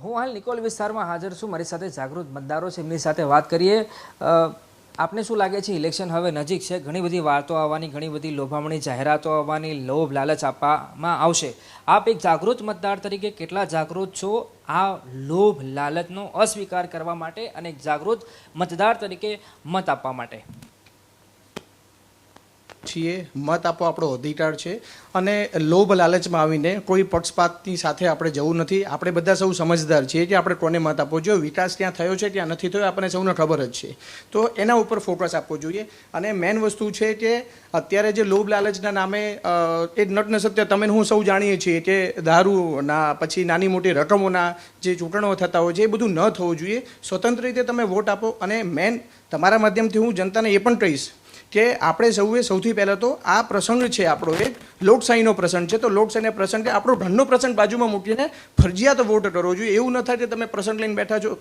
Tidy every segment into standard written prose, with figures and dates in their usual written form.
હું હાલ નિકોલ વિસ્તારમાં હાજર છું, મારી સાથે જાગૃત મતદારો છે, એમની સાથે વાત કરીએ। આપને શું લાગે છે, ઇલેક્શન હવે નજીક છે, ઘણી બધી વાતો આવવાની, ઘણી બધી લોભામણી જાહેરાતો આવવાની, લોભ લાલચ આપવામાં આવશે। આપ એક જાગૃત મતદાર તરીકે કેટલા જાગૃત છો આ લોભ લાલચનો અસ્વીકાર કરવા માટે અને એક જાગૃત મતદાર તરીકે મત આપવા માટે? છીએ મત આપવો આપણો અધિકાર છે અને લોભ લાલચમાં આવીને કોઈ પક્ષપાતની સાથે આપણે જવું નથી। આપણે બધા સૌ સમજદાર છીએ કે આપણે કોને મત આપવો જોઈએ, વિકાસ ત્યાં થયો છે ત્યાં નથી થયો આપણને સૌને ખબર જ છે, તો એના ઉપર ફોકસ આપવો જોઈએ। અને મેઇન વસ્તુ છે કે અત્યારે જે લોભ લાલચના નામે એ નટનસત્ય તમે હું સૌ જાણીએ છીએ કે દારૂના પછી નાની મોટી રકમોના જે ચૂંટણો થતા હોય છે એ બધું ન થવું જોઈએ। સ્વતંત્ર રીતે તમે વોટ આપો। અને મેઇન તમારા માધ્યમથી હું જનતાને એ પણ કહીશ કે આપણે સૌએ સૌથી પહેલાં તો આ પ્રસંગ છે આપણો એક લોકશાહીનો પ્રસંગ છે, તો લોકશાહીના પ્રસંગે આપણો ઘરનો પ્રસંગ બાજુમાં મૂકીને ફરજિયાત વોટ કરવો જોઈએ। એવું ન થાય કે તમે પ્રસંગ લઈને બેઠા છો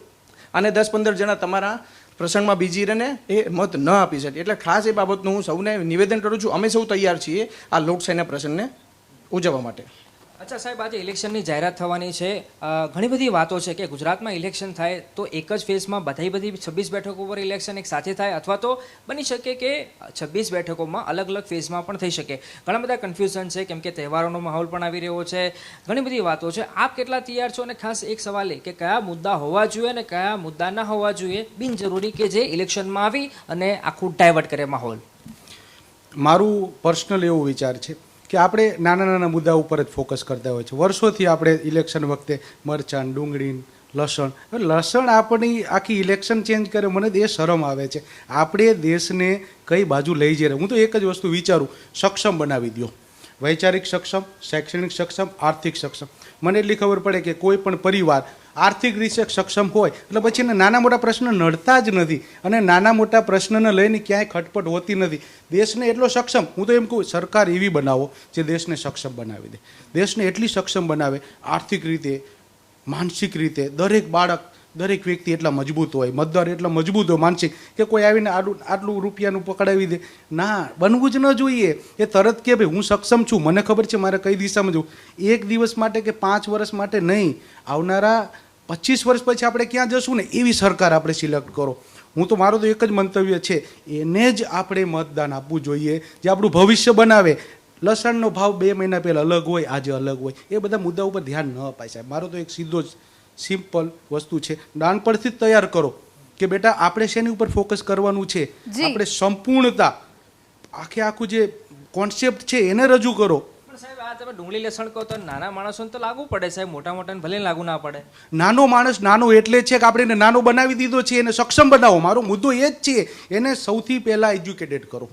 અને 10-15 જણા તમારા પ્રસંગમાં બીજી રહીને એ મત ન આપી શકે। એટલે ખાસ એ બાબતનું હું સૌને નિવેદન કરું છું, અમે સૌ તૈયાર છીએ આ લોકશાહીના પ્રસંગને ઉજવવા માટે। અચ્છા સાહેબ, આજે ઇલેક્શનની જાહેરાત થવાની છે, ઘણી બધી વાતો છે કે ગુજરાતમાં ઇલેક્શન થાય તો એક જ ફેઝમાં બધી 26 બેઠકો પર ઇલેક્શન એક સાથે થાય, અથવા તો બની શકે કે 26 બેઠકોમાં અલગ અલગ ફેઝમાં પણ થઈ શકે। ઘણા બધા કન્ફ્યુઝન છે કેમ કે તહેવારોનો માહોલ પણ આવી રહ્યો છે, ઘણી બધી વાતો છે। આપ કેટલા તૈયાર છો? અને ખાસ એક સવાલ એ કે કયા મુદ્દા હોવા જોઈએ અને કયા મુદ્દા ના હોવા જોઈએ બિનજરૂરી કે જે ઇલેક્શનમાં આવી અને આખું ડાયવર્ટ કરે માહોલ? મારું પર્સનલ એવો વિચાર છે કે આપણે નાના નાના મુદ્દા ઉપર જ ફોકસ કરતા હોય છે। વર્ષોથી આપણે ઇલેક્શન વખતે મરચાં, ડુંગળી, લસણ આપણી આખી ઇલેક્શન ચેન્જ કરે, મને એ શરમ આવે છે। આપણે દેશને કઈ બાજુ લઈ જઈ રહ્યા, હું તો એક જ વસ્તુ વિચારું, સક્ષમ બનાવી દો, વૈચારિક સક્ષમ, શૈક્ષણિક સક્ષમ, આર્થિક સક્ષમ। મને એટલી ખબર પડે કે કોઈ પણ પરિવાર આર્થિક રીતે સક્ષમ હોય એટલે પછી એને નાના મોટા પ્રશ્ન નડતા જ નથી અને નાના મોટા પ્રશ્નને લઈને ક્યાંય ખટપટ હોતી નથી। દેશને એટલો સક્ષમ, હું તો એમ કહું સરકાર એવી બનાવો જે દેશને સક્ષમ બનાવી દે, દેશને એટલી સક્ષમ બનાવે આર્થિક રીતે, માનસિક રીતે। દરેક બાળક, દરેક વ્યક્તિ એટલા મજબૂત હોય, મતદાર એટલા મજબૂત હોય માનસિક કે કોઈ આવીને આટલું રૂપિયાનું પકડાવી દે, ના, બનવું જ ન જોઈએ। એ તરત કે ભાઈ હું સક્ષમ છું, મને ખબર છે મારે કઈ દિશામાં જવું। એક દિવસ માટે કે 5 વર્ષ માટે નહીં, આવનારા 25 વર્ષ પછી આપણે ક્યાં જશું ને એવી સરકાર આપણે સિલેક્ટ કરો। હું તો મારો તો એક જ મંતવ્ય છે, એને જ આપણે મતદાન આપવું જોઈએ જે આપણું ભવિષ્ય બનાવે। લસણનો ભાવ 2 મહિના પહેલાં અલગ હોય, આજે અલગ હોય, એ બધા મુદ્દા ઉપર ધ્યાન ન અપાય સાહેબ। મારો તો એક સીધો જ સિમ્પલ વસ્તુ છે, નાનપણથી જ તૈયાર કરો કે બેટા આપણે શેની ઉપર ફોકસ કરવાનું છે, આપણે સંપૂર્ણતા આખું જે કોન્સેપ્ટ છે એને રજૂ કરો। પણ સાહેબ, આ તમે ડુંગળી લસણ કહો તો નાના માણસોને તો લાગુ પડે સાહેબ, મોટા મોટાને ભલે લાગુ ના પડે। નાનો માણસ નાનો એટલે છે કે આપણે એને નાનો બનાવી દીધો છે, એને સક્ષમ બનાવો। મારો મુદ્દો એ જ છે, એને સૌથી પહેલાં એજ્યુકેટેડ કરો।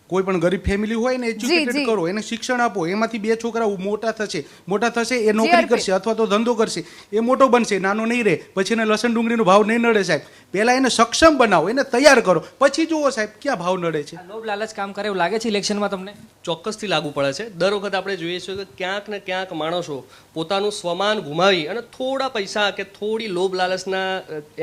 કોઈ પણ ગરીબ ફેમિલી હોય ને એજ્યુકેટેડ કરો, એને શિક્ષણ આપો, એમાંથી 2 છોકરા મોટા થશે, એ નોકરી કરશે અથવા તો ધંધો કરશે, એ મોટો બનશે, નાનો નહીં રહે, પછી એને લસણ ડુંગળીનો ભાવ નહીં નડે સાહેબ। પહેલાં એને સક્ષમ બનાવો, એને તૈયાર કરો, પછી જુઓ સાહેબ ક્યાં ભાવ નડે છે। લોભ લાલચ કામ કરે એવું લાગે છે ઇલેક્શનમાં તમને? ચોક્કસથી લાગુ પડે છે। દર વખત આપણે જોઈએ છીએ કે ક્યાંક ને ક્યાંક માણસો પોતાનું સ્વમાન ગુમાવી અને થોડા પૈસા કે થોડી લોભ લાલચના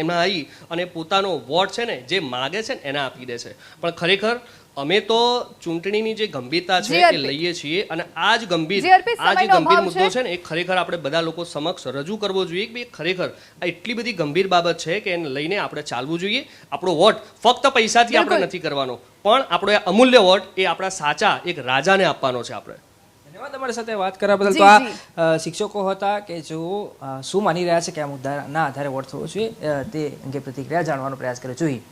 એમાં આવી અને પોતાનો વોટ છે ને જે માગે છે ને એને આપી દે છે। પણ ખરેખર અમે તો ચૂંટણીની જે ગંભીરતા છે એ લઈએ છીએ અને આ જે ગંભીર મુદ્દો છે ને એ ખરેખર આપણે બધા લોકો સમક્ષ રજૂ કરવો જોઈએ કે ખરેખર આ એટલી બધી ગંભીર બાબત છે કે એને લઈને આપણે ચાલવું જોઈએ। આપણો વોટ ફક્ત પૈસાથી આપણે નથી કરવાનો, પણ આપણો અમૂલ્ય વોટ એ આપણા સાચા એક રાજાને આપવાનો છે આપણે। ધન્યવાદ તમારી સાથે વાત કરવા બદલ। તો આ શિક્ષકો હતા કે જેઓ શું માની રહ્યા છે કે આ મુદ્દાના આધારે વોટ થવો જોઈએ તે અંગે પ્રતિક્રિયા જાણવાનો પ્રયાસ કર્યો। જોઈએ।